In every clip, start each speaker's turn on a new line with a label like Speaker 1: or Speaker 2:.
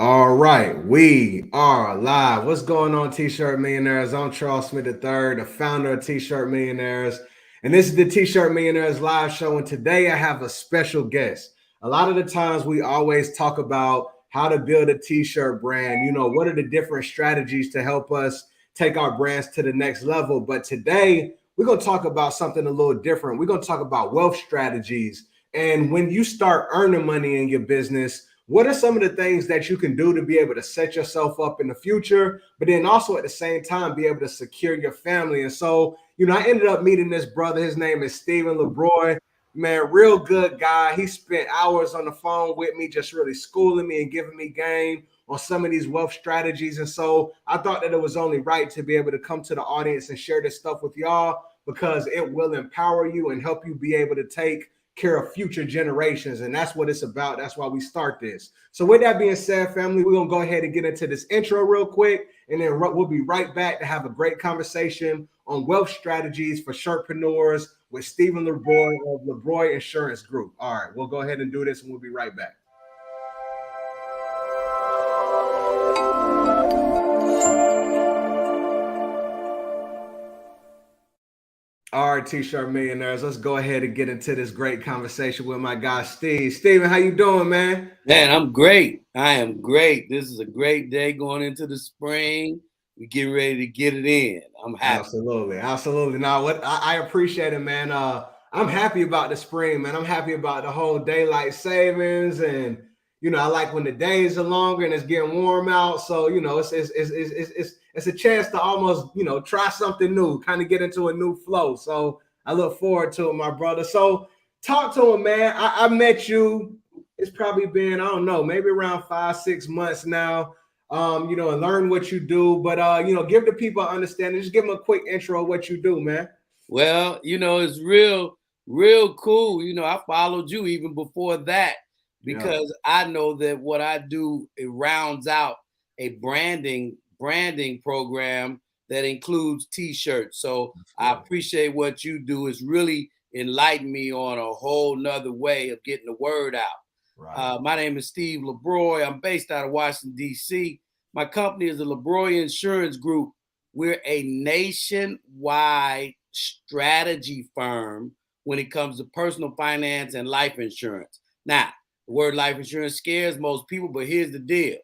Speaker 1: All right, we are live. What's going on, T-Shirt Millionaires? I'm Charles Smith III, the founder of T-Shirt Millionaires, and this is the T-Shirt Millionaires live show. And today I have a special guest. A lot of the times we always talk about how to build a T-shirt brand. You know, what are the different strategies to help us take our brands to the next level? But today we're going to talk about something a little different. We're going to talk about wealth strategies. And when you start earning money in your business, what are some of the things that you can do to be able to set yourself up in the future, but then also at the same time be able to secure your family? And so, I ended up meeting this brother. His name is Stephen LaBroi. Man, real good guy. He spent hours on the phone with me, just really schooling me and giving me game on some of these wealth strategies. And so I thought that it was only right to be able to come to the audience and share this stuff with y'all because it will empower you and help you be able to take care of future generations. And that's what it's about. That's why we start this. So with that being said, family, we're going to go ahead and get into this intro real quick. And then we'll be right back to have a great conversation on wealth strategies for Shirtpreneurs with Stephen LaBroi of LaBroi Insurance Group. All right, we'll go ahead and do this and we'll be right back. All right, T-Shirt Millionaires, let's go ahead and get into this great conversation with my guy, Steve. Steven, how you doing, man?
Speaker 2: Man, I'm great. I am great. This is a great day going into the spring. We're getting ready to get it in. I'm happy.
Speaker 1: Absolutely, absolutely. Now, what I appreciate it, man. I'm happy about the spring, man. I'm happy about the whole daylight savings, and I like when the days are longer and it's getting warm out. So it's a chance to almost try something new, kind of get into a new flow. So I look forward to it, my brother. So talk to him, man. I met you. It's probably been, I don't know, maybe around 5-6 months now. And learn what you do, but give the people an understanding. Just give them a quick intro of what you do, man.
Speaker 2: Well, it's real cool. I followed you even before that because I know that what I do, it rounds out a branding program that includes t-shirts. So I appreciate what you do. It's really enlightened me on a whole nother way of getting the word out.
Speaker 1: Right.
Speaker 2: My name is Steve LaBroi. I'm based out of Washington, D.C. My company is the LaBroi Insurance Group. We're a nationwide strategy firm when it comes to personal finance and life insurance. Now, the word life insurance scares most people, but here's the deal.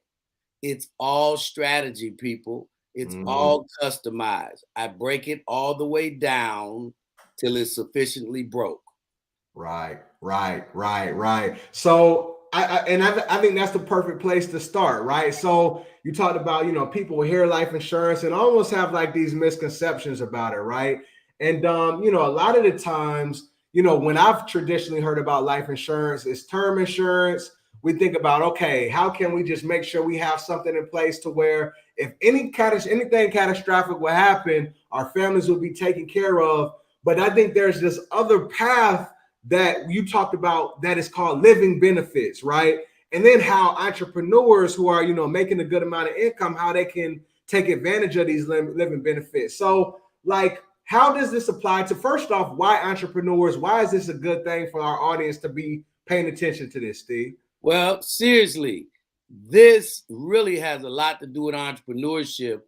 Speaker 2: It's all strategy, people. It's all customized. I break it all the way down till it's sufficiently broke.
Speaker 1: Right. So I think that's the perfect place to start, right? So you talked about, people hear life insurance and almost have like these misconceptions about it, right? And a lot of the times, when I've traditionally heard about life insurance, it's term insurance. We think about, okay, how can we just make sure we have something in place to where if anything catastrophic will happen, our families will be taken care of. But I think there's this other path that you talked about that is called living benefits, right? And then how entrepreneurs who are, making a good amount of income, how they can take advantage of these living benefits. So, like, how does this apply to, first off, why entrepreneurs? Why is this a good thing for our audience to be paying attention to this, Steve?
Speaker 2: Well, seriously, this really has a lot to do with entrepreneurship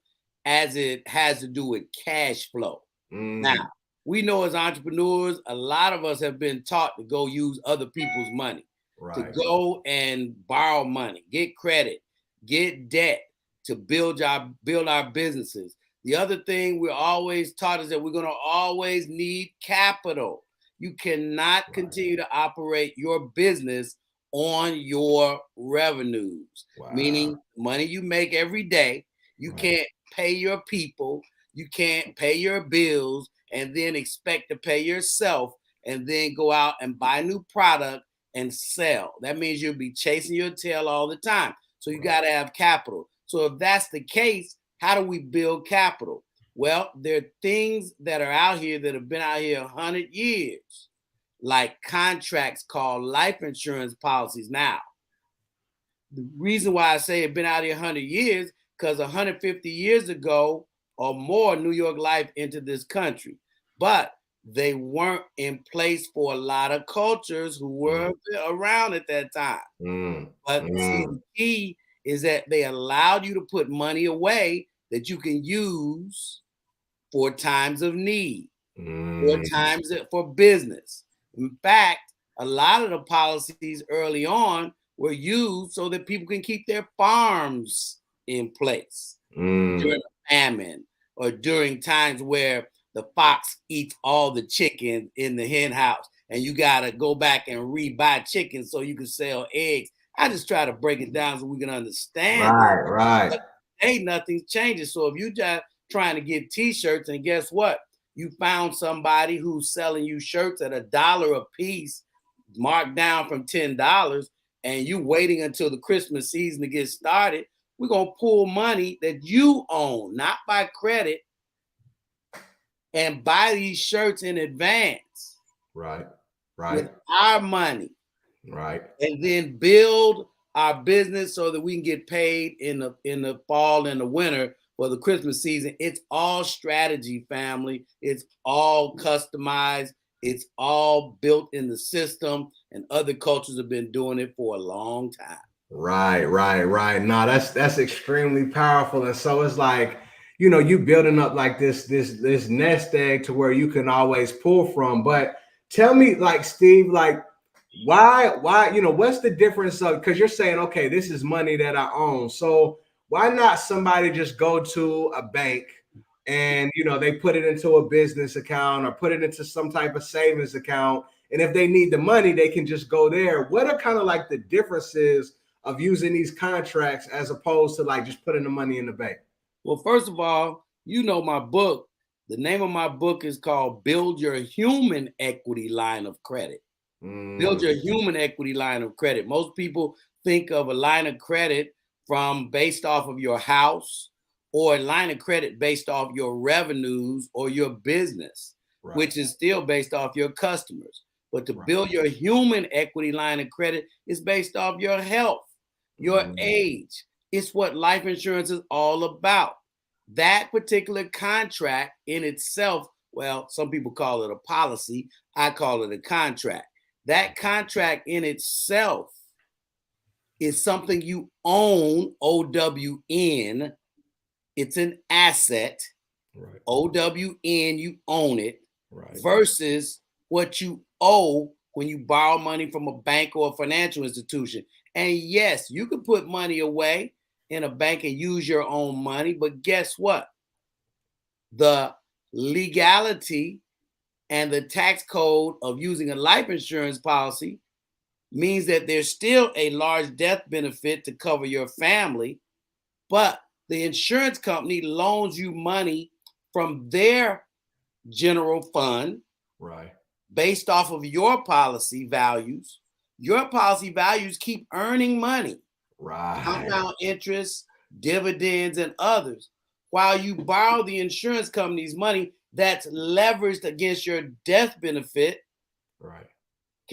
Speaker 2: as it has to do with cash flow. Now, we know as entrepreneurs, a lot of us have been taught to go use other people's money, to go and borrow money, get credit, get debt to build our businesses. The other thing we're always taught is that we're going to always need capital. You cannot continue to operate your business on your revenues, meaning money you make every day. You can't pay your people, you can't pay your bills, and then expect to pay yourself and then go out and buy new product and sell. That means you'll be chasing your tail all the time. So you got to have capital. So if that's the case, how do we build capital? Well, there are things that are out here that have been out here 100 years, like contracts called life insurance policies. Now, the reason why I say it's been out here 100 years, because 150 years ago or more, New York Life entered this country. But they weren't in place for a lot of cultures who were around at that time. But see, the key is that they allowed you to put money away that you can use for times of need, for times for business. In fact, a lot of the policies early on were used so that people can keep their farms in place during a famine or during times where the fox eats all the chicken in the hen house and you got to go back and rebuy chicken so you can sell eggs. I just try to break it down so we can understand.
Speaker 1: Right.
Speaker 2: But ain't nothing changes. So if you just trying to get t-shirts, and guess what? You found somebody who's selling you shirts at $1 a piece, marked down from $10, and you waiting until the Christmas season to get started. We're going to pull money that you own, not by credit, and buy these shirts in advance.
Speaker 1: Right.
Speaker 2: With our money.
Speaker 1: Right.
Speaker 2: And then build our business so that we can get paid in the fall and the winter for the Christmas season. It's all strategy, family. It's all customized. It's all built in the system, and other cultures have been doing it for a long time.
Speaker 1: Right. No, that's extremely powerful. And so it's like, you know, you building up like this nest egg to where you can always pull from. But tell me, like, Steve, like, why, you know, what's the difference of, because you're saying, okay, this is money that I own. So why not somebody just go to a bank and, you know, they put it into a business account or put it into some type of savings account. And if they need the money, they can just go there. What are kind of like the differences of using these contracts as opposed to like just putting the money in the bank?
Speaker 2: Well, first of all, you know, my book, the name of my book is called Build Your Human Equity Line of Credit. Build your human equity line of credit. Most people think of a line of credit from based off of your house, or a line of credit based off your revenues or your business, which is still based off your customers. But to build your human equity line of credit is based off your health, your age. It's what life insurance is all about. That particular contract in itself, well, some people call it a policy. I call it a contract. That contract in itself is something you own, OWN. It's an asset, OWN, you own it, versus what you owe when you borrow money from a bank or a financial institution. And yes, you can put money away in a bank and use your own money, but guess what? The legality and the tax code of using a life insurance policy means that there's still a large death benefit to cover your family, but the insurance company loans you money from their general fund, based off of your policy values. Your policy values keep earning money, compound interest, dividends, and others, while you borrow the insurance company's money that's leveraged against your death benefit. In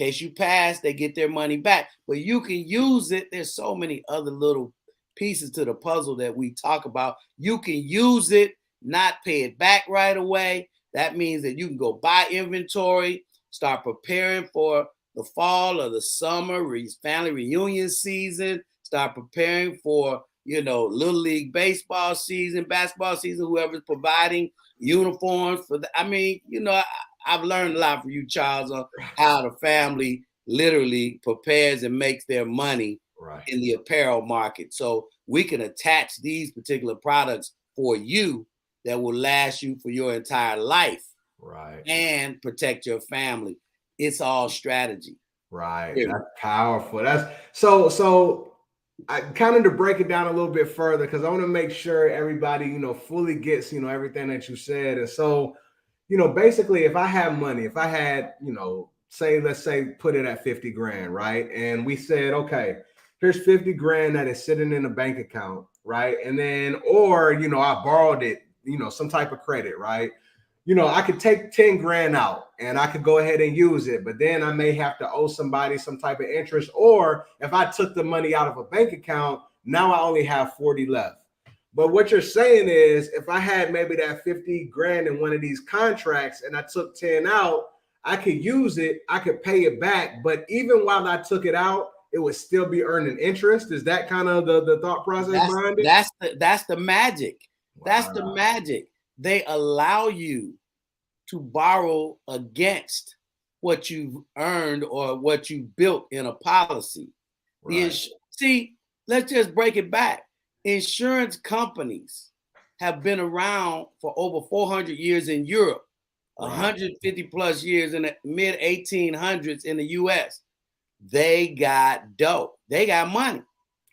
Speaker 2: case you pass, they get their money back, but you can use it. There's so many other little pieces to the puzzle that we talk about. You can use it, not pay it back right away. That means that you can go buy inventory, start preparing for the fall or the summer family reunion season, start preparing for, you know, little league baseball season, basketball season, whoever's providing uniforms for the, I mean, you know, I've learned a lot from you, Charles, on how the family literally prepares and makes their money in the apparel market. So we can attach these particular products for you that will last you for your entire life, and protect your family. It's all strategy.
Speaker 1: That's powerful. That's so I kind of to break it down a little bit further, because I want to make sure everybody, you know, fully gets, you know, everything that you said. And so, you know, basically, if I have money, if I had, you know, let's say put it at 50 grand, right? And we said, okay, here's 50 grand that is sitting in a bank account, right? And then, or, you know, I borrowed it, you know, some type of credit, right? You know, I could take 10 grand out and I could go ahead and use it, but then I may have to owe somebody some type of interest. Or if I took the money out of a bank account, now I only have 40 left. But what you're saying is, if I had maybe that 50 grand in one of these contracts and I took 10 out, I could use it, I could pay it back. But even while I took it out, it would still be earning interest. Is that kind of the thought process behind it?
Speaker 2: That's the magic. Wow. That's the magic. They allow you to borrow against what you've earned or what you built in a policy. Right. See, let's just break it back. Insurance companies have been around for over 400 years in Europe, 150 plus years in the mid 1800s in the US. They got dough. They got money.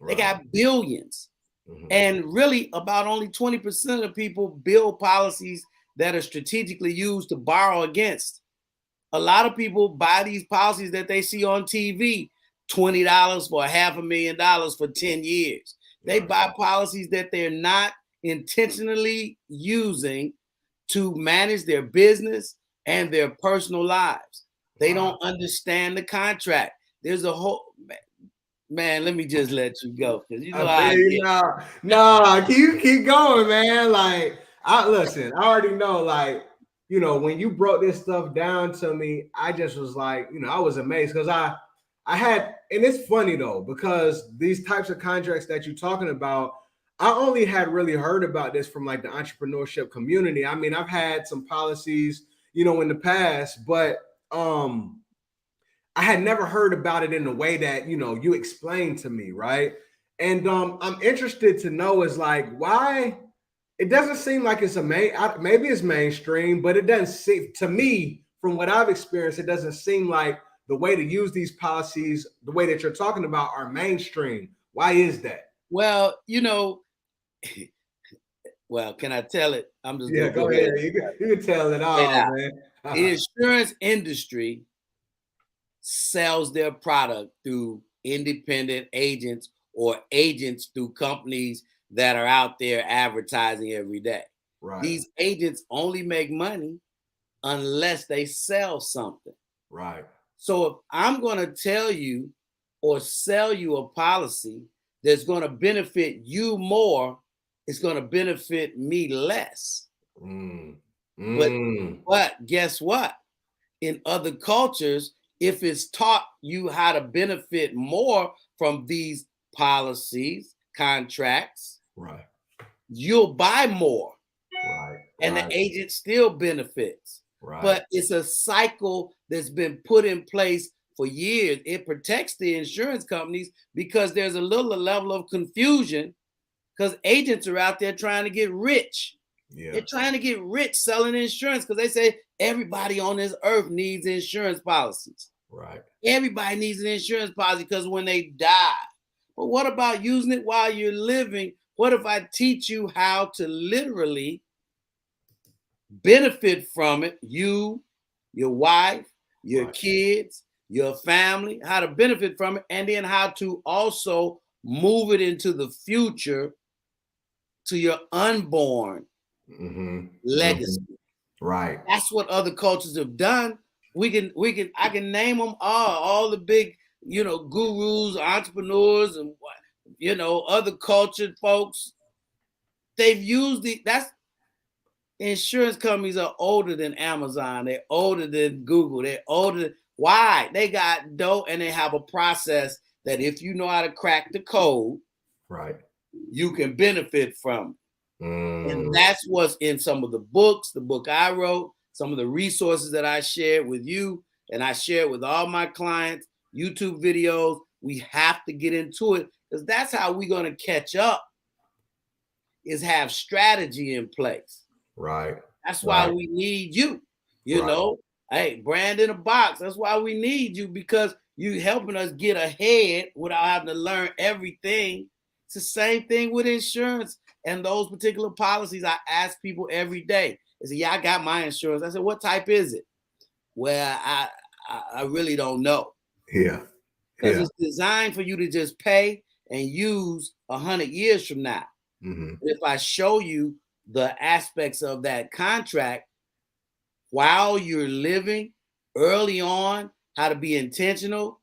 Speaker 2: They got billions. And really about only 20% of people build policies that are strategically used to borrow against. A lot of people buy these policies that they see on TV, $20 for $500,000 for 10 years. They buy policies that they're not intentionally using to manage their business and their personal lives. They don't understand the contract. There's a whole man. Let me just let you go because you know
Speaker 1: no, keep going, man. Like I already know. Like when you broke this stuff down to me, I just was like, I was amazed because I had, and it's funny though because these types of contracts that you're talking about, I only had really heard about this from like the entrepreneurship community. I mean, I've had some policies, in the past, but I had never heard about it in the way that, you explained to me, right? And I'm interested to know is like, why it doesn't seem like it's maybe it's mainstream, but it doesn't seem, to me, from what I've experienced, it doesn't seem like the way to use these policies, the way that you're talking about, are mainstream. Why is that?
Speaker 2: Well, well, can I tell it? I'm just
Speaker 1: go ahead. You can tell it all, man.
Speaker 2: The insurance industry sells their product through independent agents or agents through companies that are out there advertising every day. Right. These agents only make money unless they sell something.
Speaker 1: Right.
Speaker 2: So if I'm going to tell you or sell you a policy that's going to benefit you more, it's going to benefit me less. But guess what? In other cultures, if it's taught you how to benefit more from these policies, contracts, you'll buy more. And the agent still benefits. But it's a cycle that's been put in place for years. It protects the insurance companies because there's a level of confusion because agents are out there trying to get rich. Yeah. They're trying to get rich selling insurance because they say everybody on this earth needs insurance policies.
Speaker 1: Right.
Speaker 2: Everybody needs an insurance policy because when they die. But what about using it while you're living? What if I teach you how to literally benefit from it? You, your wife, your kids, your family, how to benefit from it, and then how to also move it into the future to your unborn legacy.
Speaker 1: Right.
Speaker 2: That's what other cultures have done. I can name them all the big, gurus, entrepreneurs, and other cultured folks. They've used insurance companies are older than Amazon. They're older than Google. They're older. Why? They got dough and they have a process that if you know how to crack the code, you can benefit from. And that's what's in some of the books, the book I wrote, some of the resources that I shared with you, and I share with all my clients, YouTube videos. We have to get into it because that's how we're going to catch up, is have strategy in place.
Speaker 1: Right.
Speaker 2: That's why we need you, Hey, brand in a box. That's why we need you, because you helping us get ahead without having to learn everything. It's the same thing with insurance and those particular policies. I ask people every day. They say, yeah, I got my insurance. I said, what type is it? Well, I really don't know.
Speaker 1: Yeah.
Speaker 2: Because it's designed for you to just pay and use 100 years from now. If I show you the aspects of that contract while you're living early on, how to be intentional,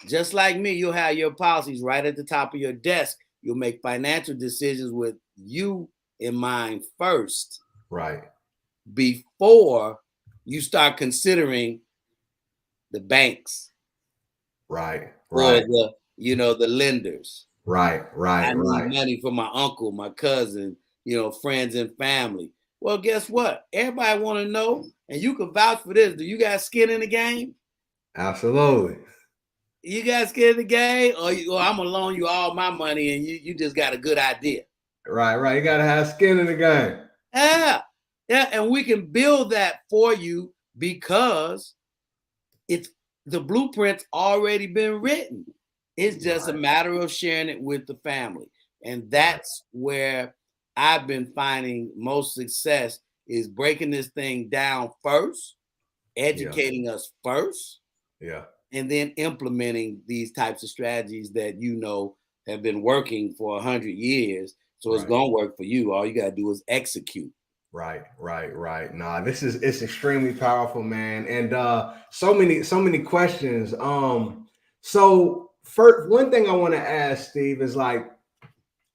Speaker 2: just like me, you'll have your policies right at the top of your desk. You'll make financial decisions with you in mind first.
Speaker 1: Right.
Speaker 2: Before you start considering the banks.
Speaker 1: Right.
Speaker 2: Or the the lenders.
Speaker 1: Right.
Speaker 2: I need money for my uncle, my cousin, friends and family. Well, guess what? Everybody want to know, and you can vouch for this. Do you got skin in the game?
Speaker 1: Absolutely.
Speaker 2: You got skin in the game, or I'm gonna loan you all my money, and you just got a good idea.
Speaker 1: Right. You gotta have skin in the game.
Speaker 2: Yeah, and we can build that for you because it's the blueprint's already been written. It's just a matter of sharing it with the family, and that's where I've been finding most success is breaking this thing down first, educating us first, and then implementing these types of strategies that have been working for 100 years. So it's gonna work for you. All you gotta do is execute.
Speaker 1: Right. Nah, it's extremely powerful, man. And so many questions. So first, one thing I want to ask, Steve, is like,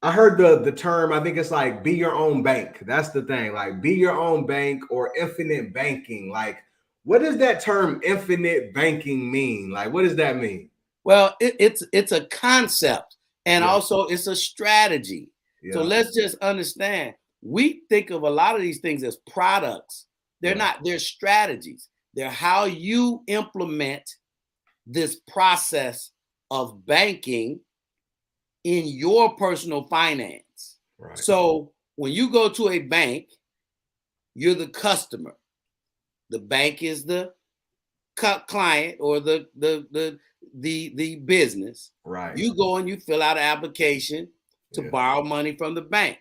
Speaker 1: I heard the term, I think it's like be your own bank. That's the thing, like be your own bank or infinite banking. Like, what does that term infinite banking mean? Like, what does that mean?
Speaker 2: Well, it's a concept, and also it's a strategy. So let's just understand. We think of a lot of these things as products. They're not, they're strategies. They're how you implement this process of banking in your personal finance. So when you go to a bank, you're the customer. The bank is the client or the business. You go and you fill out an application to borrow money from the bank.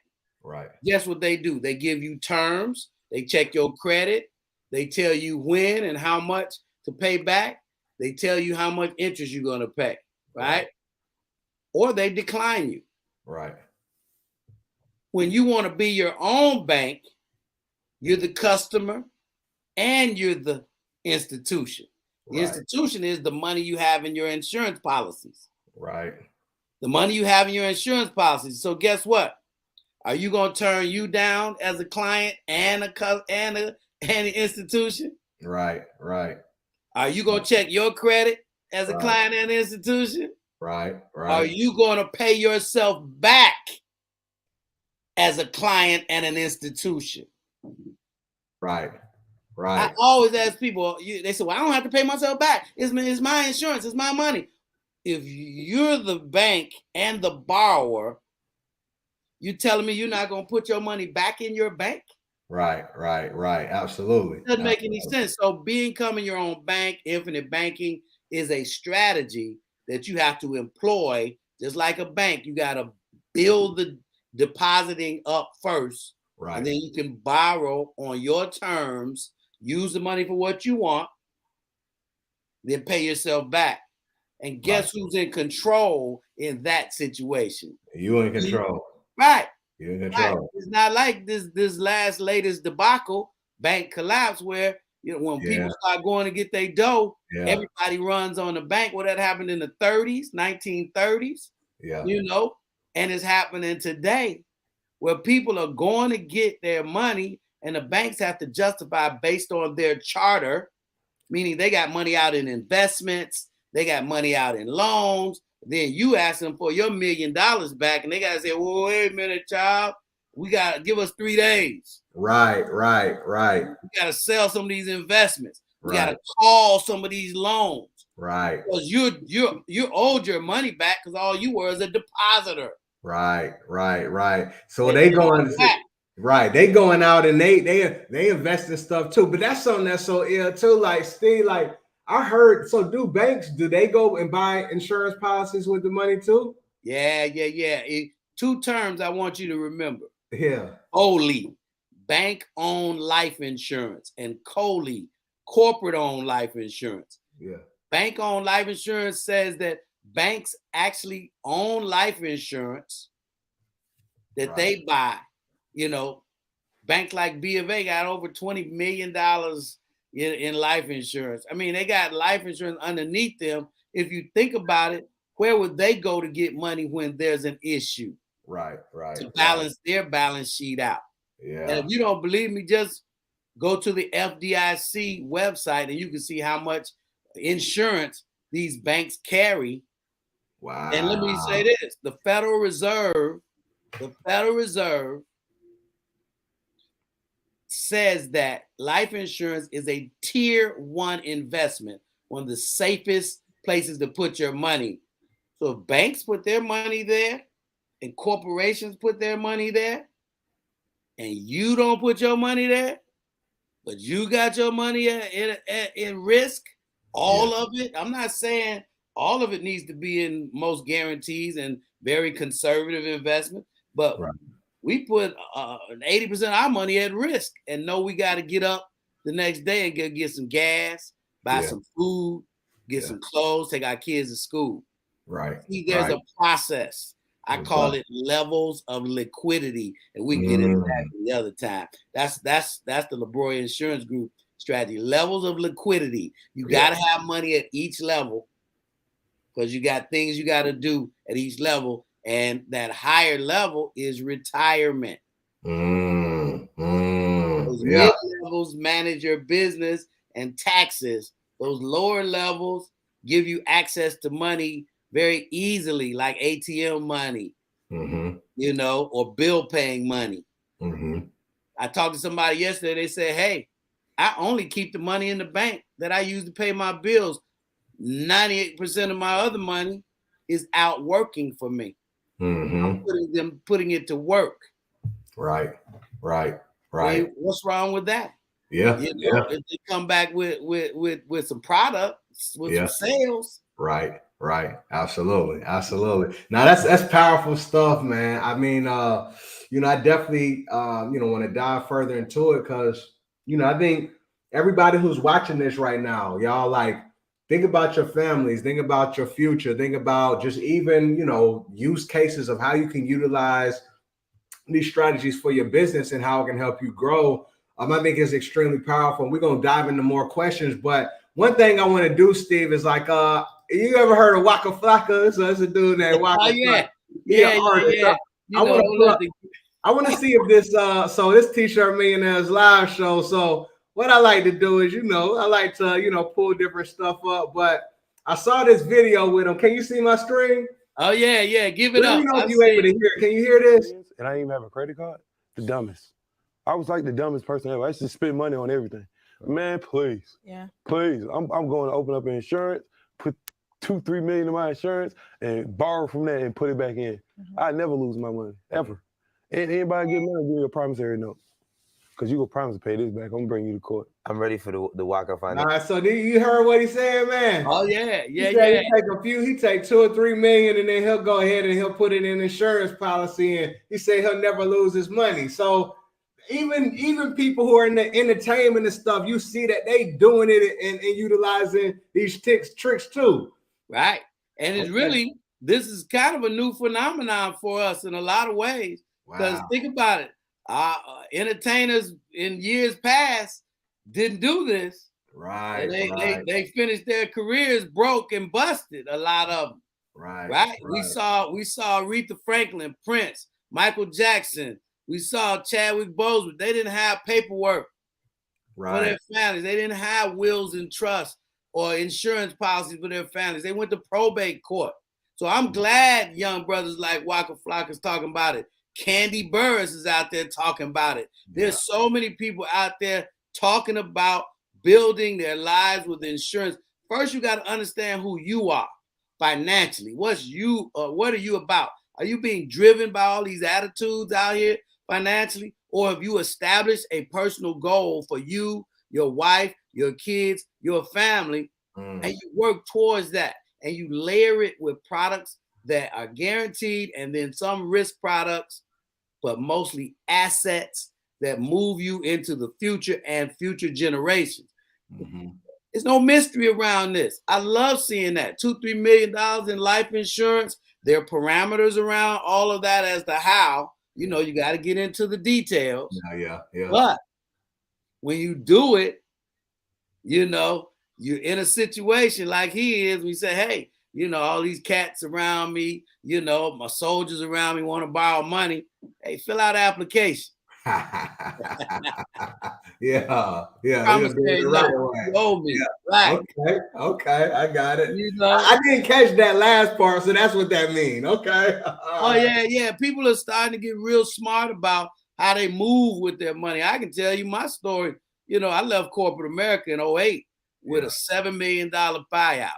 Speaker 2: Guess what they do? They give you terms. They check your credit. They tell you when and how much to pay back. They tell you how much interest you're going to pay, right? Or they decline you. When you want to be your own bank, you're the customer and you're the institution. The institution is the money you have in your insurance policies. The money you have in your insurance policies. So guess what? Are you going to turn you down as a client and an institution? Are you going to check your credit as a client and an institution? Are you going to pay yourself back as a client and an institution? I always ask people, they say, well, I don't have to pay myself back. It's my insurance. It's my money. If you're the bank and the borrower, you telling me you're not going to put your money back in your bank?
Speaker 1: Absolutely.
Speaker 2: Doesn't make any sense. So becoming your own bank, infinite banking, is a strategy that you have to employ. Just like a bank, you got to build the depositing up first, and then you can borrow on your terms, use the money for what you want, then pay yourself back. And guess who's in control in that situation?
Speaker 1: You in control.
Speaker 2: You're in control. It's not like this latest debacle, bank collapse, where when people start going to get their dough, everybody runs on the bank. Well, that happened in the 30s, 1930s, and it's happening today, where people are going to get their money and the banks have to justify based on their charter, meaning they got money out in investments, they got money out in loans. Then you ask them for your $1 million back, and they got to say, well, wait a minute, child. We got to give us 3 days.
Speaker 1: Right.
Speaker 2: We got to sell some of these investments. We got to call some of these loans. Because you owed your money back because all you were is a depositor.
Speaker 1: So they going out and they invest in stuff too. But that's something that's so ill too. Like Steve, like I heard. So do banks? Do they go and buy insurance policies with the money too?
Speaker 2: Yeah. 2 terms I want you to remember.
Speaker 1: COLI,
Speaker 2: bank-owned life insurance, and COLI, corporate-owned life insurance. Bank-owned life insurance says that banks actually own life insurance that they buy. Bank like B of A got over $20 million in life insurance. I mean, they got life insurance underneath them. If you think about it, where would they go to get money when there's an issue? To balance their balance sheet out. And if you don't believe me, just go to the FDIC website and you can see how much insurance these banks carry
Speaker 1: Wow.
Speaker 2: And let me say this, the Federal Reserve says that life insurance is a tier 1 investment, one of the safest places to put your money. So if banks put their money there and corporations put their money there, and you don't put your money there, but you got your money in risk, all of it. I'm not saying all of it needs to be in most guarantees and very conservative investment, but we put 80% of our money at risk and know we got to get up the next day and get some gas, buy some food, get some clothes, take our kids to school.
Speaker 1: Right.
Speaker 2: See, there's a process. I call it levels of liquidity, and we get into that the other time. That's the LaBroi Insurance Group strategy. Levels of liquidity. You got to have money at each level because you got things you got to do at each level, and that higher level is retirement. Those mid levels manage your business and taxes. Those lower levels give you access to money very easily, like ATM money, or bill paying money. I talked to somebody yesterday. They said, hey, I only keep the money in the bank that I use to pay my bills. 98% of my other money is out working for me. I'm putting it to work.
Speaker 1: Right.
Speaker 2: What's wrong with that?
Speaker 1: If
Speaker 2: they come back with some products, with some sales.
Speaker 1: Right. Absolutely. Now that's powerful stuff, man. I mean, I definitely, want to dive further into it because, I think everybody who's watching this right now, y'all, like, think about your families, think about your future, think about just even, use cases of how you can utilize these strategies for your business and how it can help you grow. I think it's extremely powerful. We're going to dive into more questions, but one thing I want to do, Steve, is like, you ever heard of Waka Flocka? So it's a dude named Waka Flocka. I want to see if this, so this T-shirt Millionaires live show. So what I like to do is, I like to, pull different stuff up, but I saw this video with him. Can you see my screen?
Speaker 2: Oh, yeah. Give it up.
Speaker 1: Let me know if you're able to hear. Can you hear this?
Speaker 3: And I didn't even have a credit card. The dumbest. I was like the dumbest person ever. I used to spend money on everything. Man, please. Yeah. Please. I'm going to open up an insurance, put $2-3 million in my insurance, and borrow from that and put it back in. I never lose my money, ever. And anybody get money, give me a promissory note. Because you go promise to pay this back. I'm going to bring you to court.
Speaker 4: I'm ready for the Waka finance.
Speaker 1: All right, so you heard what he said, man?
Speaker 2: Oh, yeah.
Speaker 1: He take 2 or 3 million, and then he'll go ahead and he'll put it in insurance policy, and he say he'll never lose his money. So even people who are in the entertainment and stuff, you see that they doing it and utilizing these tricks too.
Speaker 2: Right. And it's really, this is kind of a new phenomenon for us in a lot of ways. Because think about it. Entertainers in years past didn't do this.
Speaker 1: Right.
Speaker 2: And they finished their careers broke and busted, a lot of them. Right. We saw Aretha Franklin, Prince, Michael Jackson. We saw Chadwick Boseman. They didn't have paperwork for their families. They didn't have wills and trusts or insurance policies for their families. They went to probate court. So I'm glad young brothers like Waka Flocka is talking about it. Candy Burris is out there talking about it. There's so many people out there talking about building their lives with insurance. First, you got to understand who you are financially. What are you about? Are you being driven by all these attitudes out here financially? Or have you established a personal goal for you, your wife, your kids, your family, and you work towards that? And you layer it with products that are guaranteed and then some risk products, but mostly assets that move you into the future and future generations. There's no mystery around this. I love seeing that. $2-3 million in life insurance. There are parameters around all of that as to how. You got to get into the details.
Speaker 1: Yeah.
Speaker 2: But when you do it, you're in a situation like he is. We say, hey, all these cats around me, my soldiers around me want to borrow money. Hey, fill out an application.
Speaker 1: Yeah.
Speaker 2: Promise
Speaker 1: You're doing
Speaker 2: me,
Speaker 1: it
Speaker 2: no,
Speaker 1: right away.
Speaker 2: you owe me.
Speaker 1: Yeah.
Speaker 2: Right.
Speaker 1: Okay, I got it.
Speaker 2: You know?
Speaker 1: I didn't catch that last part, so that's what that means. Okay.
Speaker 2: Oh, yeah. People are starting to get real smart about how they move with their money. I can tell you my story. You know, I left corporate America in 2008 with a $7 million buyout.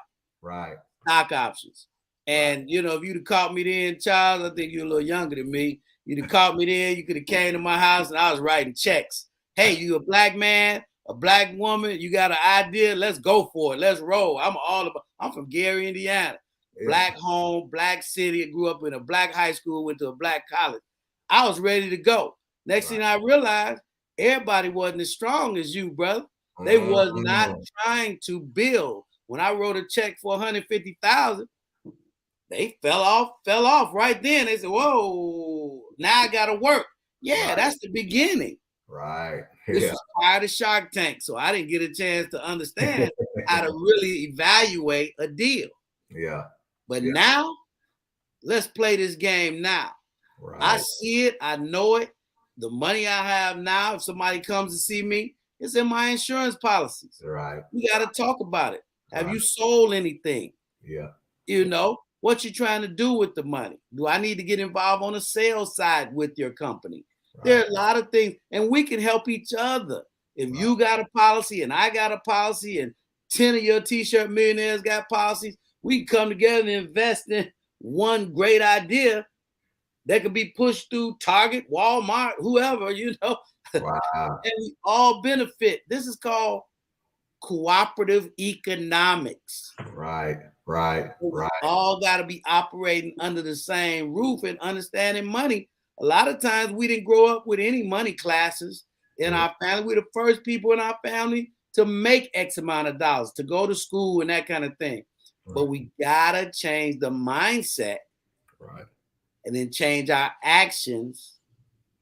Speaker 1: Right.
Speaker 2: Stock options. And, you know, if you'd have caught me then, Charles, I think you're a little younger than me. You'd have caught me then, you could have came to my house and I was writing checks. Hey, you a black man, a black woman, you got an idea, let's go for it. Let's roll. I'm from Gary, Indiana. Black home, black city. I grew up in a black high school, went to a black college. I was ready to go. Next thing I realized, everybody wasn't as strong as you, brother. They was not trying to build. When I wrote a check for $150,000, they fell off right then. They said, whoa, now I gotta work. Yeah, that's the beginning.
Speaker 1: Right.
Speaker 2: This was prior to Shark Tank, so I didn't get a chance to understand how to really evaluate a deal.
Speaker 1: Yeah.
Speaker 2: But now, let's play this game now.
Speaker 1: Right.
Speaker 2: I see it, I know it. The money I have now, if somebody comes to see me, it's in my insurance policies.
Speaker 1: Right.
Speaker 2: We got to talk about it. Have you sold anything?
Speaker 1: Yeah.
Speaker 2: You know, what you trying to do with the money? Do I need to get involved on the sales side with your company? Right. There are a lot of things, and we can help each other. If you got a policy and I got a policy and 10 of your T-shirt millionaires got policies, we can come together and invest in one great idea that could be pushed through Target, Walmart, whoever, you know.
Speaker 1: Wow.
Speaker 2: And we all benefit. This is called cooperative economics.
Speaker 1: Right.
Speaker 2: We all got to be operating under the same roof and understanding money. A lot of times we didn't grow up with any money classes in our family. We're the first people in our family to make X amount of dollars, to go to school and that kind of thing. But we got to change the mindset.
Speaker 1: Right.
Speaker 2: And then change our actions.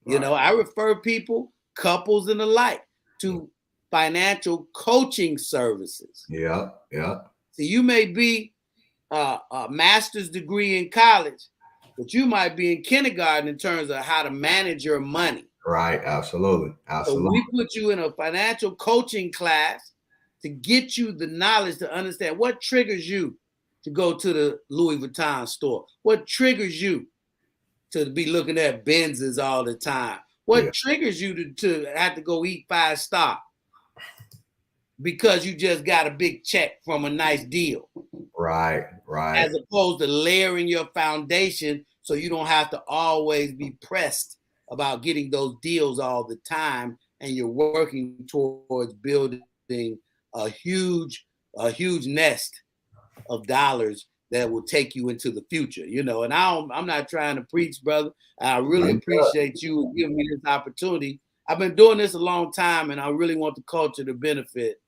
Speaker 2: You know, I refer people, couples and the like, to financial coaching services.
Speaker 1: Yeah.
Speaker 2: So you may be a master's degree in college, but you might be in kindergarten in terms of how to manage your money.
Speaker 1: Right. Absolutely.
Speaker 2: So we put you in a financial coaching class to get you the knowledge to understand what triggers you to go to the Louis Vuitton store. What triggers you to be looking at Benzes all the time? What triggers you to have to go eat 5-star because you just got a big check from a nice deal?
Speaker 1: Right.
Speaker 2: As opposed to layering your foundation so you don't have to always be pressed about getting those deals all the time, and you're working towards building a huge nest of dollars that will take you into the future, you know. And I'm not trying to preach, brother. I really appreciate you giving me this opportunity. I've been doing this a long time, and I really want the culture to benefit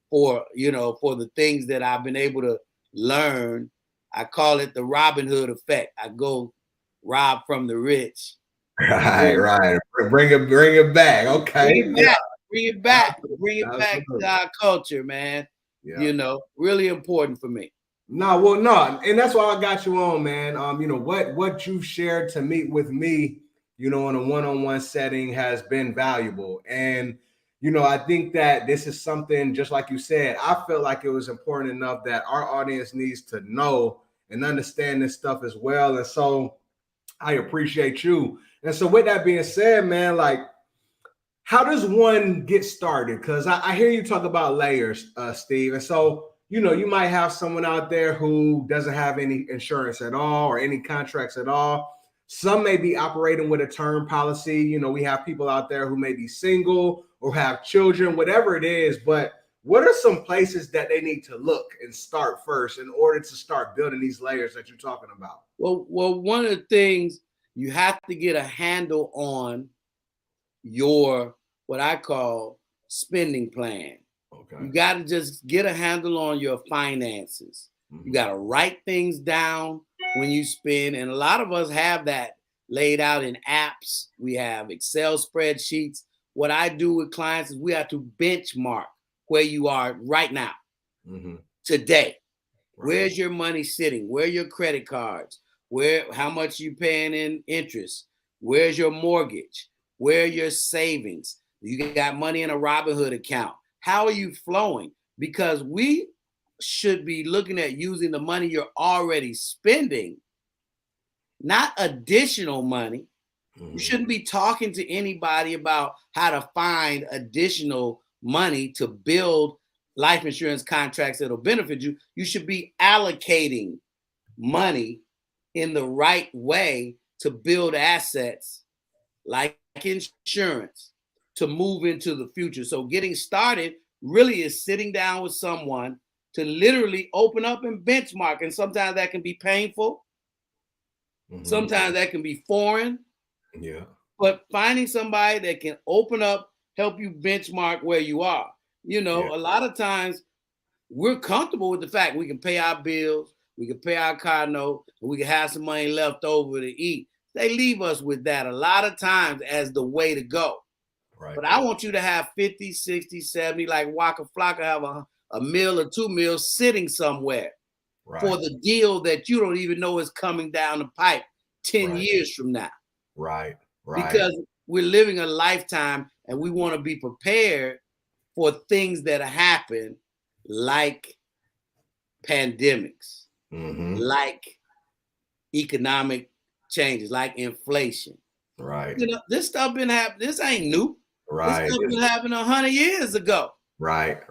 Speaker 2: for the things that I've been able to learn. I call it the Robin Hood effect. I go rob from the rich.
Speaker 1: Right. Bring it back. Okay.
Speaker 2: Bring it back to our culture, man. Yeah. You know, really important for me.
Speaker 1: No, and that's why I got you on, man. You know what you've shared to meet with me, you know, in a one-on-one setting has been valuable. And you know, I think that this is something, just like you said, I felt like it was important enough that our audience needs to know and understand this stuff as well. And so I appreciate you. And so with that being said, man, like, how does one get started? Because I hear you talk about layers, Steve. And so, you know, you might have someone out there who doesn't have any insurance at all or any contracts at all. Some may be operating with a term policy. You know, we have people out there who may be single or have children, whatever it is. But what are some places that they need to look and start first in order to start building these layers that you're talking about?
Speaker 2: Well, one of the things you have to get a handle on your, what I call, spending plan. Okay. You got to just get a handle on your finances. Mm-hmm. You got to write things down when you spend. And a lot of us have that laid out in apps. We have Excel spreadsheets. What I do with clients is we have to benchmark where you are right now, today. Right. Where's your money sitting? Where are your credit cards? How much you paying in interest? Where's your mortgage? Where are your savings? You got money in a Robinhood account. How are you flowing? Because we should be looking at using the money you're already spending, not additional money. You shouldn't be talking to anybody about how to find additional money to build life insurance contracts that'll benefit you. You should be allocating money in the right way to build assets like insurance to move into the future. So getting started really is sitting down with someone to literally open up and benchmark. And sometimes that can be painful. Sometimes that can be foreign.
Speaker 1: Yeah.
Speaker 2: But finding somebody that can open up, help you benchmark where you are. A lot of times we're comfortable with the fact we can pay our bills, we can pay our car note, and we can have some money left over to eat. They leave us with that a lot of times as the way to go. Right. But I want you to have 50, 60, 70, like Waka Flocka have a meal or 2 meals sitting somewhere for the deal that you don't even know is coming down the pipe 10 years from now.
Speaker 1: Right.
Speaker 2: Because we're living a lifetime and we want to be prepared for things that happen like pandemics, like economic changes, like inflation.
Speaker 1: Right.
Speaker 2: This stuff been happening. This ain't new.
Speaker 1: Right.
Speaker 2: This stuff been happening 100 years ago.
Speaker 1: Right.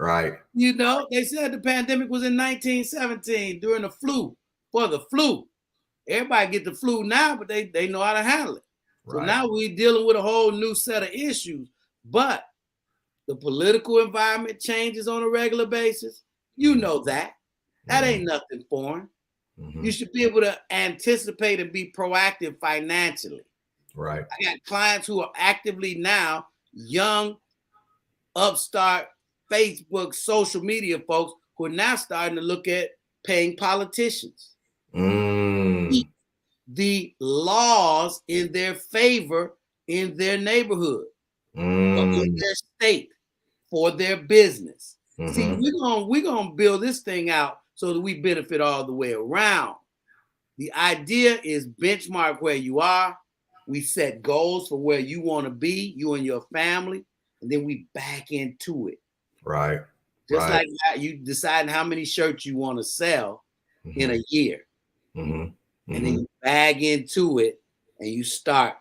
Speaker 2: They said the pandemic was in 1917 during the flu, for the flu. Everybody get the flu now, but they know how to handle it. So now we're dealing with a whole new set of issues. But the political environment changes on a regular basis. You know that. That ain't nothing foreign. You should be able to anticipate and be proactive financially.
Speaker 1: Right.
Speaker 2: I got clients who are actively now young, upstart, Facebook, social media folks who are now starting to look at paying politicians. The laws in their favor in their neighborhood, or in their state, for their business. See, we're gonna build this thing out so that we benefit all the way around. The idea is benchmark where you are. We set goals for where you want to be, you and your family, and then we back into it.
Speaker 1: Right.
Speaker 2: Just like you deciding how many shirts you want to sell in a year. And then you bag into it and you start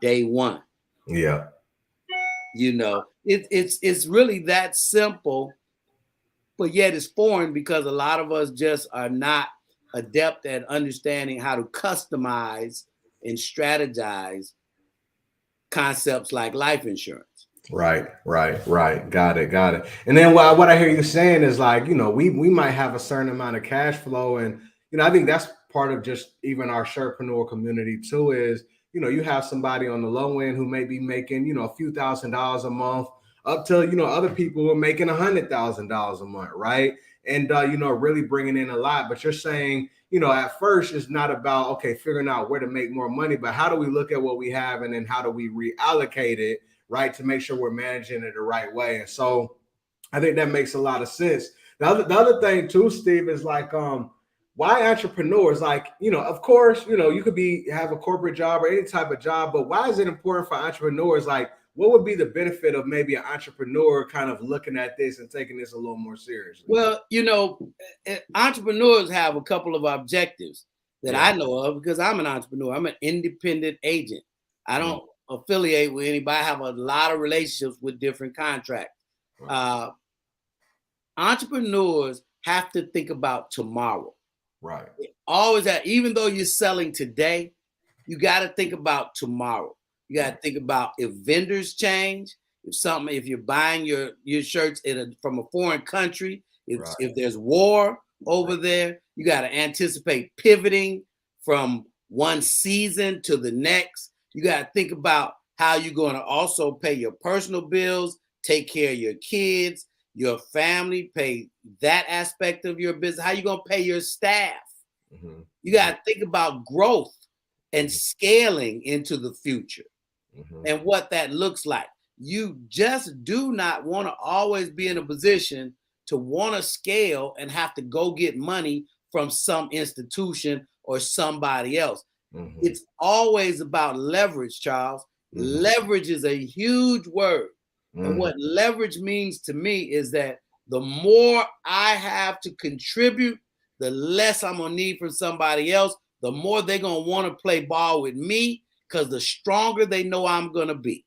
Speaker 2: day one.
Speaker 1: Yeah.
Speaker 2: It's really that simple, but yet it's foreign because a lot of us just are not adept at understanding how to customize and strategize concepts like life insurance.
Speaker 1: Right. Got it. And then what I hear you saying is like, we might have a certain amount of cash flow. And, I think that's part of just even our Shirtpreneur community too is, you have somebody on the low end who may be making, a few $1,000s a month up to, other people who are making $100,000 a month. Right. And, really bringing in a lot. But you're saying, at first it's not about, figuring out where to make more money, but how do we look at what we have and then how do we reallocate it, right, to make sure we're managing it the right way. And so I think that makes a lot of sense. The other thing too, Steve, is like, why entrepreneurs? Like, of course, you could have a corporate job or any type of job, but why is it important for entrepreneurs? Like, what would be the benefit of maybe an entrepreneur kind of looking at this and taking this a little more seriously?
Speaker 2: Well, entrepreneurs have a couple of objectives that I know of because I'm an entrepreneur. I'm an independent agent. I don't affiliate with anybody. I have a lot of relationships with different contracts. Entrepreneurs have to think about tomorrow.
Speaker 1: Right.
Speaker 2: Always even though you're selling today, you got to think about tomorrow. You got to think about if vendors change, if you're buying your shirts from a foreign country, if there's war over there, you got to anticipate pivoting from one season to the next. You got to think about how you're going to also pay your personal bills, take care of your kids, your family, pay that aspect of your business. How you going to pay your staff? You got to think about growth and scaling into the future and what that looks like. You just do not want to always be in a position to want to scale and have to go get money from some institution or somebody else. It's always about leverage, Charles. Leverage is a huge word. And what leverage means to me is that the more I have to contribute, the less I'm going to need from somebody else, the more they're going to want to play ball with me, because the stronger they know I'm going to be.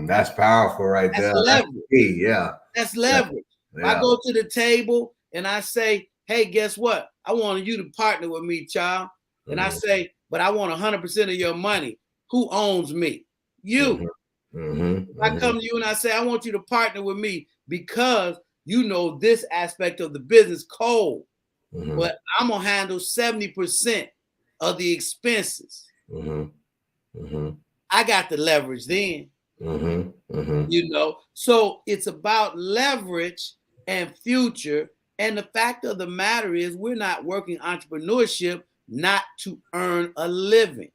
Speaker 1: That's powerful right there.
Speaker 2: Leverage.
Speaker 1: That's
Speaker 2: leverage. If I go to the table and I say, hey, guess what? I want you to partner with me, child. And I say, but I want 100% of your money. Who owns me? You. If I come to you and I say, I want you to partner with me because you know this aspect of the business cold, but I'm going to handle 70% of the expenses. I got the leverage then. You know, so it's about leverage and future. And the fact of the matter is, we're not working entrepreneurship not to earn a living.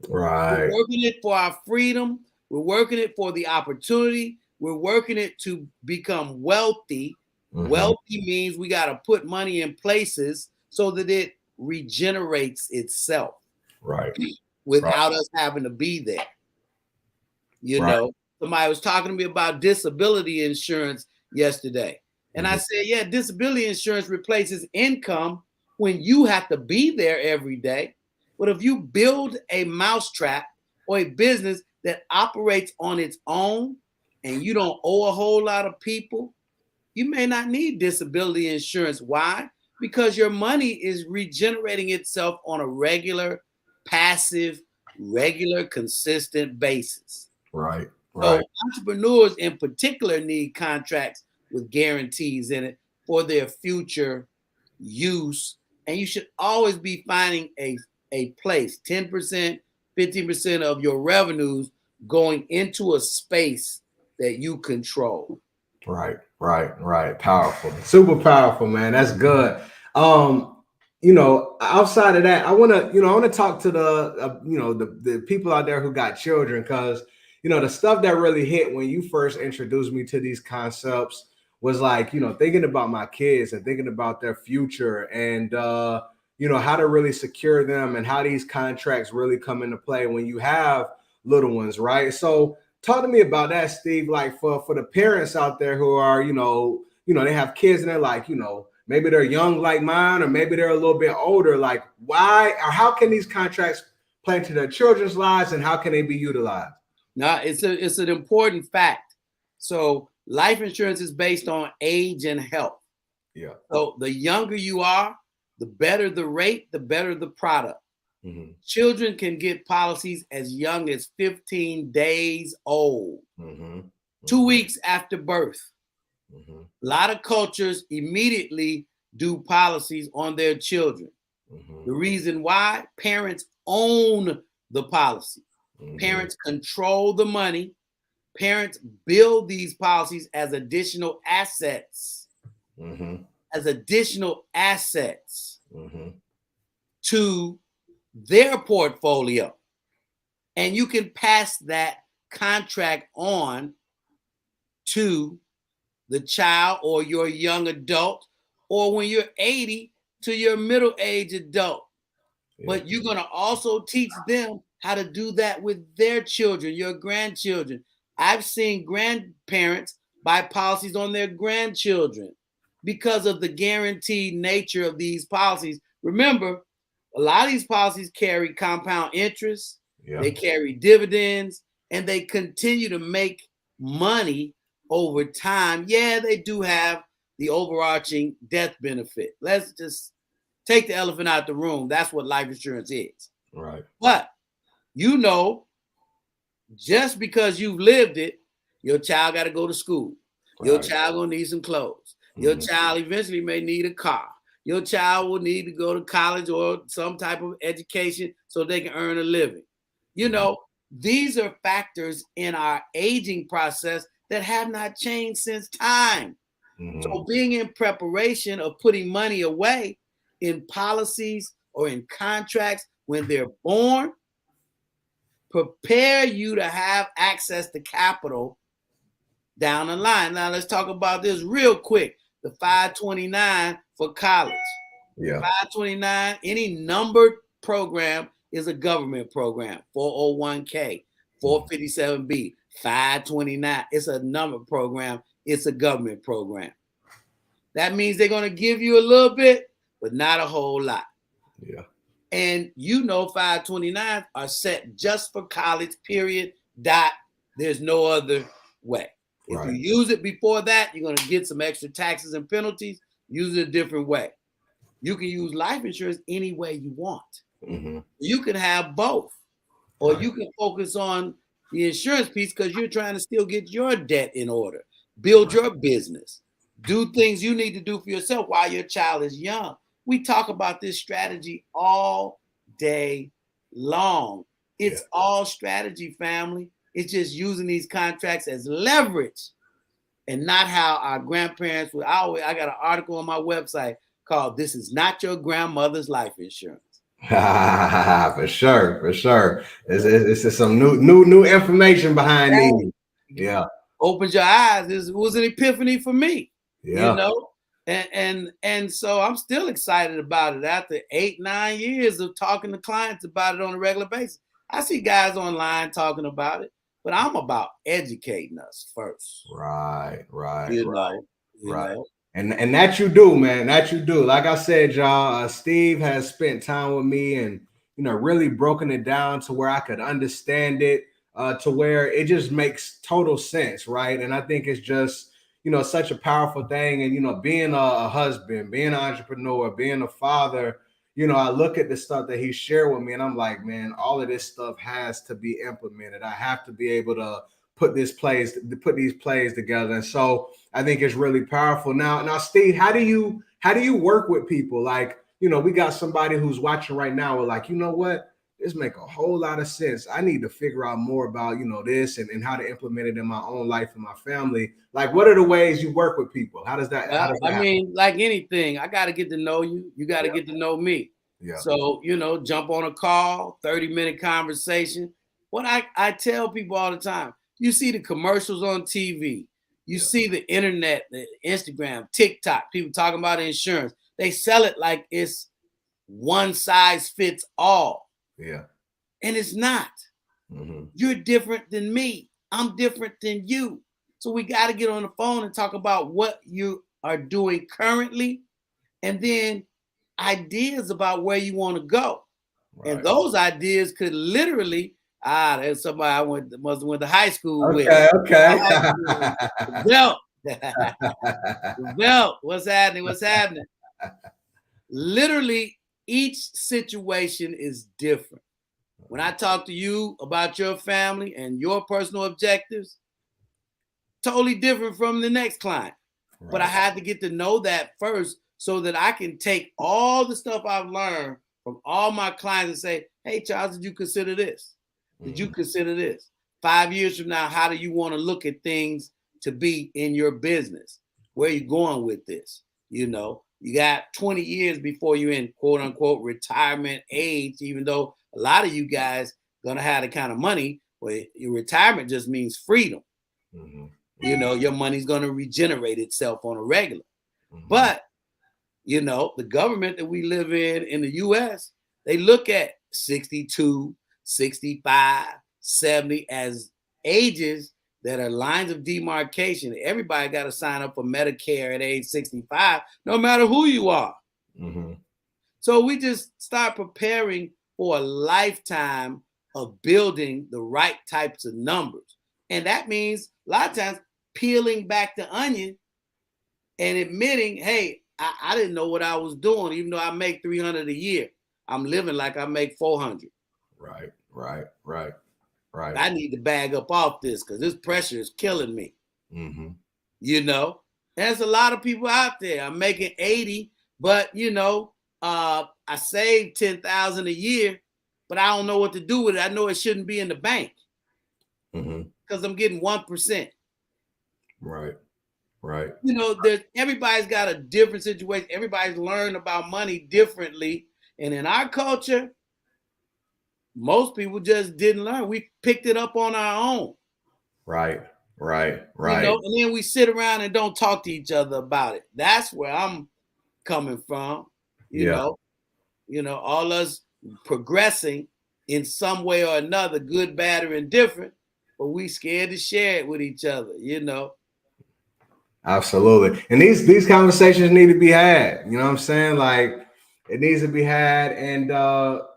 Speaker 1: Right.
Speaker 2: We're working it for our freedom. We're working it for the opportunity. We're working it to become wealthy. Wealthy means we got to put money in places so that it regenerates itself.
Speaker 1: Right.
Speaker 2: Without us having to be there. You know, somebody was talking to me about disability insurance yesterday. And I said, yeah, disability insurance replaces income when you have to be there every day. But if you build a mousetrap or a business that operates on its own and you don't owe a whole lot of people, you may not need disability insurance. Why? Because your money is regenerating itself on a regular, passive, consistent basis.
Speaker 1: Right.
Speaker 2: So entrepreneurs in particular need contracts with guarantees in it for their future use. And you should always be finding a place, 10%, 15% of your revenues going into a space that you control.
Speaker 1: Right. Powerful. Super powerful, man. That's good. You know, outside of that, I want to talk to the, the people out there who got children, because, you know, the stuff that really hit when you first introduced me to these concepts was like, you know, thinking about my kids and thinking about their future and, you know, how to really secure them and how these contracts really come into play when you have little ones. Right. So talk to me about that, Steve, like for the parents out there who are, you know, they have kids and they're like, you know, maybe they're young like mine, or maybe they're a little bit older. Like, why or how can these contracts play into their children's lives and how can they be utilized?
Speaker 2: Now, it's an important fact. So life insurance is based on age and health.
Speaker 1: Yeah.
Speaker 2: So the younger you are, the better the rate, the better the product. Children can get policies as young as 15 days old, 2 weeks after birth. A lot of cultures immediately do policies on their children. The reason why, parents own the policy. Parents control the money. Parents build these policies as additional assets. As additional assets to their portfolio. And you can pass that contract on to the child or your young adult, or when you're 80 to your middle-aged adult. But you're going to also teach them how to do that with their children, your grandchildren. I've seen grandparents buy policies on their grandchildren because of the guaranteed nature of these policies. Remember, a lot of these policies carry compound interest, they carry dividends, and they continue to make money over time. Yeah, they do have the overarching death benefit. Let's just take the elephant out the room. That's what life insurance is.
Speaker 1: Right.
Speaker 2: But, you know, just because you've lived it, your child got to go to school. Your child gonna need some clothes. Your child eventually may need a car. Your child will need to go to college or some type of education so they can earn a living. You know, these are factors in our aging process that have not changed since time. So being in preparation of putting money away in policies or in contracts when they're born, prepare you to have access to capital down the line. Now let's talk about this real quick. The 529 for college. 529, any numbered program is a government program. 401k, 457B, 529. It's a number program. It's a government program. That means they're going to give you a little bit, but not a whole lot.
Speaker 1: Yeah.
Speaker 2: And 529 are set just for college, period, dot. There's no other way. If you use it before that, you're going to get some extra taxes and penalties. Use it a different way. You can use life insurance any way you want. You can have both. Or you can focus on the insurance piece because you're trying to still get your debt in order. Build your business. Do things you need to do for yourself while your child is young. We talk about this strategy all day long. It's all strategy, family. It's just using these contracts as leverage and not how our grandparents would. I got an article on my website called "This is Not Your Grandmother's Life Insurance."
Speaker 1: For sure. It's just some new information behind these. Yeah.
Speaker 2: Opens your eyes. It was an epiphany for me.
Speaker 1: Yeah.
Speaker 2: You know? And so I'm still excited about it after 8-9 years of talking to clients about it on a regular basis. I see guys online talking about it, but I'm about educating us first.
Speaker 1: Right.
Speaker 2: You know.
Speaker 1: And that you do, man. That you do. Like I said, y'all, Steve has spent time with me and, really broken it down to where I could understand it, to where it just makes total sense, right? And I think it's just, such a powerful thing. And, being a husband, being an entrepreneur, being a father, I look at the stuff that he shared with me and I'm like, man, all of this stuff has to be implemented. I have to be able to put these plays together. And so I think it's really powerful. Now, Steve, how do you work with people? Like, we got somebody who's watching right now. We're like, you know what? This make a whole lot of sense. I need to figure out more about, this and how to implement it in my own life and my family. Like, what are the ways you work with people? How does that
Speaker 2: I mean, like anything, I got to get to know you. You got to get to know me.
Speaker 1: Yeah.
Speaker 2: So, jump on a call, 30-minute conversation. What I tell people all the time, you see the commercials on TV. You see the internet, the Instagram, TikTok, people talking about insurance. They sell it like it's one size fits all.
Speaker 1: Yeah.
Speaker 2: And it's not. You're different than me. I'm different than you. So we got to get on the phone and talk about what you are doing currently and then ideas about where you want to go. Right. And those ideas could literally, there's somebody must have went to high school with.
Speaker 1: Okay.
Speaker 2: Belt. What's happening? Literally, each situation is different. When I talk to you about your family and your personal objectives, totally different from the next client. Right. But I had to get to know that first so that I can take all the stuff I've learned from all my clients and say, hey, Charles, did you consider this? Did you consider this? 5 years from now, how do you want to look at things to be in your business? Where are you going with this? You got 20 years before you're in quote unquote retirement age, even though a lot of you guys gonna have the kind of money where your retirement just means freedom. Your money's gonna regenerate itself on a regular. But the government that we live in the US, they look at 62, 65, 70 as ages that are lines of demarcation. Everybody got to sign up for Medicare at age 65, no matter who you are. So we just start preparing for a lifetime of building the right types of numbers. And that means a lot of times peeling back the onion and admitting, hey, I didn't know what I was doing, even though I make 300 a year. I'm living like I make 400.
Speaker 1: Right.
Speaker 2: I need to bag up off this because this pressure is killing me. There's a lot of people out there. I'm making 80, but I saved 10,000 a year, but I don't know what to do with it. I know it shouldn't be in the bank because I'm getting 1%.
Speaker 1: Right.
Speaker 2: Everybody's got a different situation. Everybody's learned about money differently. And in our culture, most people just didn't learn. We picked it up on our own.
Speaker 1: Right.
Speaker 2: And then we sit around and don't talk to each other about it. That's where I'm coming from. All us progressing in some way or another, good, bad, or indifferent, but we scared to share it with each other, you know.
Speaker 1: Absolutely. And these conversations need to be had. You know what I'm saying? Like it needs to be had, and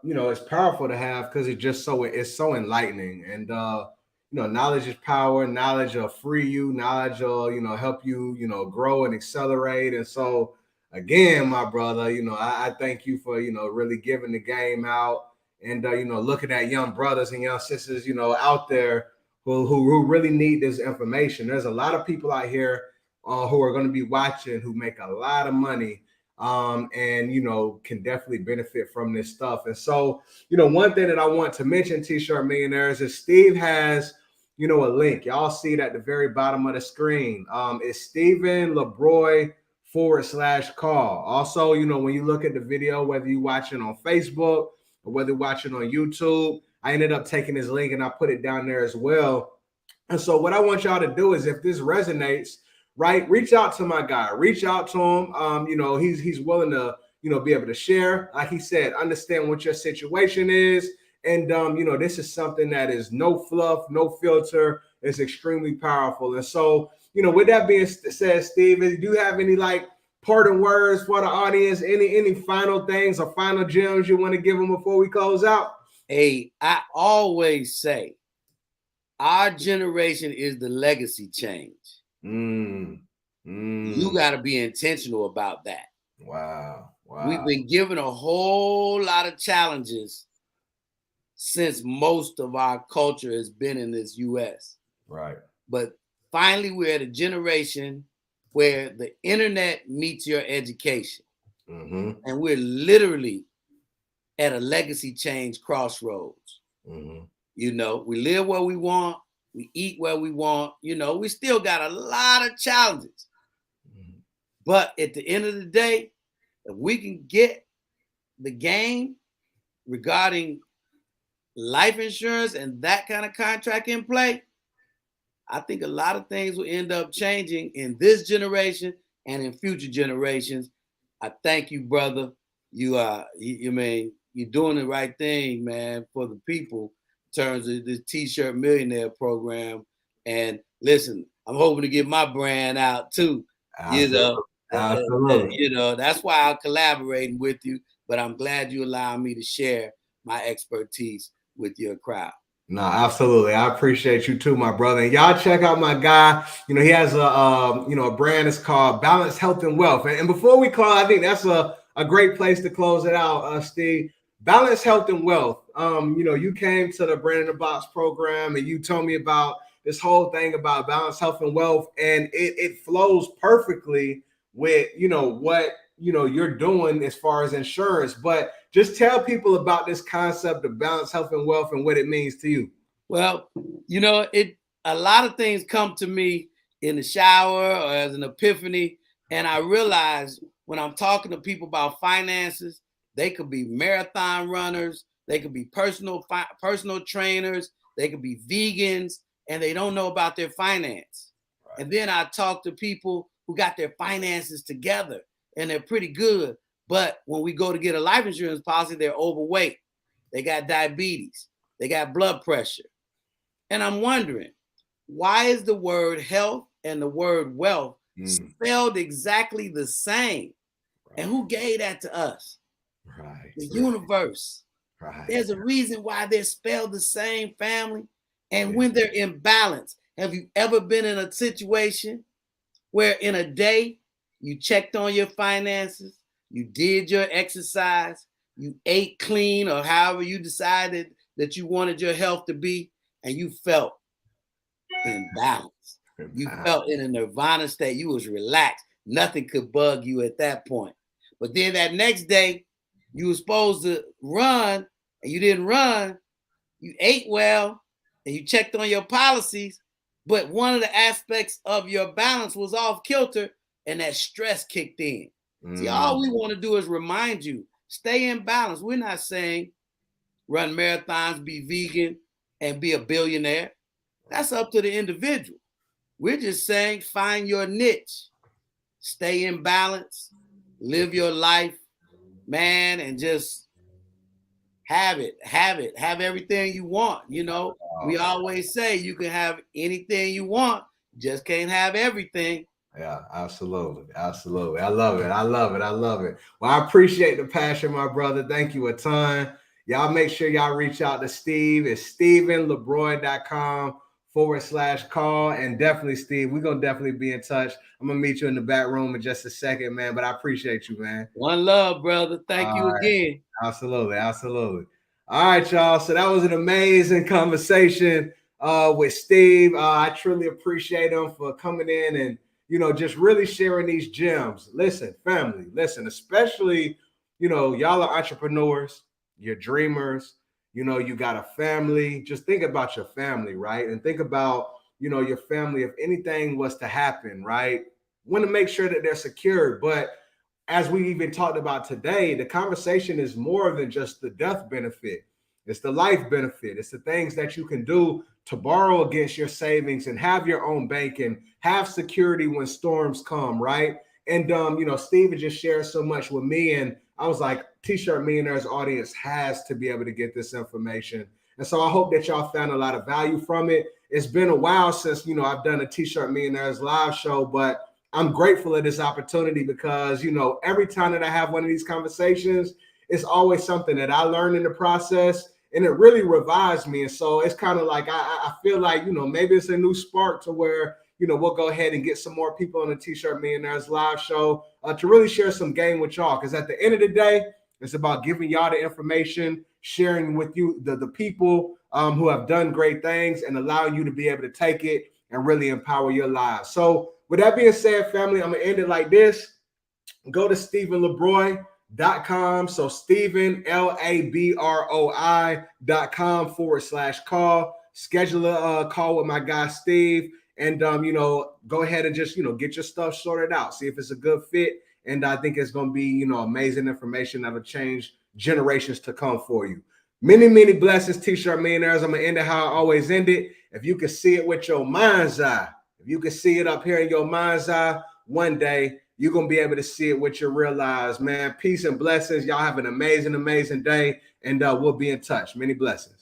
Speaker 1: you know, it's powerful to have because it's so enlightening. And you know, knowledge is power, knowledge will free you, knowledge will, you know, help you, you know, grow and accelerate. And so again, my brother, you know, I thank you for, you know, really giving the game out and you know, looking at young brothers and young sisters, you know, out there who really need this information. There's a lot of people out here who are going to be watching who make a lot of money and you know can definitely benefit from this stuff. And so, you know, one thing that I want to mention, T-Shirt Millionaires, is Steve has, you know, a link. Y'all see it at the very bottom of the screen. It's Stephen LaBroi /call. Also, you know, when you look at the video, whether you're watching on Facebook or whether you're watching on YouTube, I ended up taking this link and I put it down there as well. And so what I want y'all to do is, if this resonates, right, reach out to my guy, reach out to him. You know, he's willing to, you know, be able to share. Like he said, understand what your situation is. And, you know, this is something that is no fluff, no filter. It's extremely powerful. And so, you know, with that being said, Steve, do you have any like parting words for the audience? Any final things or final gems you want to give them before we close out?
Speaker 2: Hey, I always say our generation is the legacy change. You got to be intentional about that.
Speaker 1: Wow.
Speaker 2: We've been given a whole lot of challenges since most of our culture has been in this U.S.
Speaker 1: Right.
Speaker 2: But finally, we're at a generation where the internet meets your education. And we're literally at a legacy change crossroads. You know, we live where we want, we eat where we want, you know, we still got a lot of challenges. But at the end of the day, if we can get the game regarding life insurance and that kind of contract in play, I think a lot of things will end up changing in this generation and in future generations. I thank you, brother. You mean, you're doing the right thing, man, for the people in terms of the T-Shirt Millionaire program. And listen, I'm hoping to get my brand out too.
Speaker 1: Absolutely.
Speaker 2: You know, that's why I'm collaborating with you. But I'm glad you allow me to share my expertise with your crowd.
Speaker 1: No, absolutely. I appreciate you too, my brother. And y'all check out my guy. You know, he has a you know, a brand that's called Balance Health and Wealth. And before we call, I think that's a great place to close it out, Steve. Balance Health and Wealth. You know, you came to the Brand in the Box program and you told me about this whole thing about Balance Health and Wealth, and it flows perfectly with, you know, what, you know, you're doing as far as insurance. But just tell people about this concept of Balance Health and Wealth and what it means to you.
Speaker 2: Well, you know, a lot of things come to me in the shower or as an epiphany. And I realize when I'm talking to people about finances, they could be marathon runners, they could be personal trainers, they could be vegans, and they don't know about their finance. Right. And then I talk to people who got their finances together and they're pretty good. But when we go to get a life insurance policy, they're overweight. They got diabetes. They got blood pressure. And I'm wondering, why is the word health and the word wealth spelled exactly the same? Right. And who gave that to us?
Speaker 1: Right.
Speaker 2: The universe.
Speaker 1: Right.
Speaker 2: There's a reason why they're spelled the same, family. And when they're in balance, have you ever been in a situation where in a day you checked on your finances, you did your exercise, you ate clean, or however you decided that you wanted your health to be, and you felt in balance? You felt in a nirvana state. You was relaxed. Nothing could bug you at that point. But then that next day, you were supposed to run, and you didn't run. You ate well, and you checked on your policies, but one of the aspects of your balance was off kilter, and that stress kicked in. See, all we want to do is remind you, stay in balance. We're not saying run marathons, be vegan, and be a billionaire. That's up to the individual. We're just saying find your niche, stay in balance, live your life, man, and just have it. Have everything you want. You know, we always say you can have anything you want, just can't have everything.
Speaker 1: Yeah, absolutely. Absolutely. I love it. I love it. I love it. Well, I appreciate the passion, my brother. Thank you a ton. Y'all make sure y'all reach out to Steve. It's StephenLaBroi.com/call. And definitely, Steve, we're going to definitely be in touch. I'm going to meet you in the back room in just a second, man. But I appreciate you, man.
Speaker 2: One love, brother. Thank you again.
Speaker 1: Absolutely. Absolutely. All right, y'all. So that was an amazing conversation with Steve. I truly appreciate him for coming in and, you know, just really sharing these gems. Listen, family, listen, especially, you know, y'all are entrepreneurs, you're dreamers, you know, you got a family. Just think about your family, right? And think about, you know, your family. If anything was to happen, right? Want to make sure that they're secured. But as we even talked about today, the conversation is more than just the death benefit. It's the life benefit. It's the things that you can do to borrow against your savings and have your own bank and have security when storms come, right? And you know, Steven just shared so much with me, and I was like, T-Shirt Millionaires audience has to be able to get this information. And so I hope that y'all found a lot of value from it. It's been a while since, you know, I've done a T-Shirt Millionaires live show, but I'm grateful for this opportunity because, you know, every time that I have one of these conversations, it's always something that I learned in the process, and it really revives me. And so it's kind of like I feel like, you know, maybe it's a new spark to where, you know, we'll go ahead and get some more people on the T-Shirt Millionaires live show to really share some game with y'all. Because at the end of the day, it's about giving y'all the information, sharing with you the people who have done great things, and allowing you to be able to take it and really empower your lives. So with that being said, family, I'm going to end it like this. Go to StephenLaBroi.com. So Stephen, LaBroi.com/call. Schedule a call with my guy, Steve. And, you know, go ahead and just, you know, get your stuff sorted out. See if it's a good fit. And I think it's going to be, you know, amazing information that'll change generations to come for you. Many, many blessings, T-Shirt Millionaires. I'm going to end it how I always end it. If you can see it with your mind's eye, if you can see it up here in your mind's eye, one day you're going to be able to see it with your real eyes, man. Peace and blessings. Y'all have an amazing, amazing day, and we'll be in touch. Many blessings.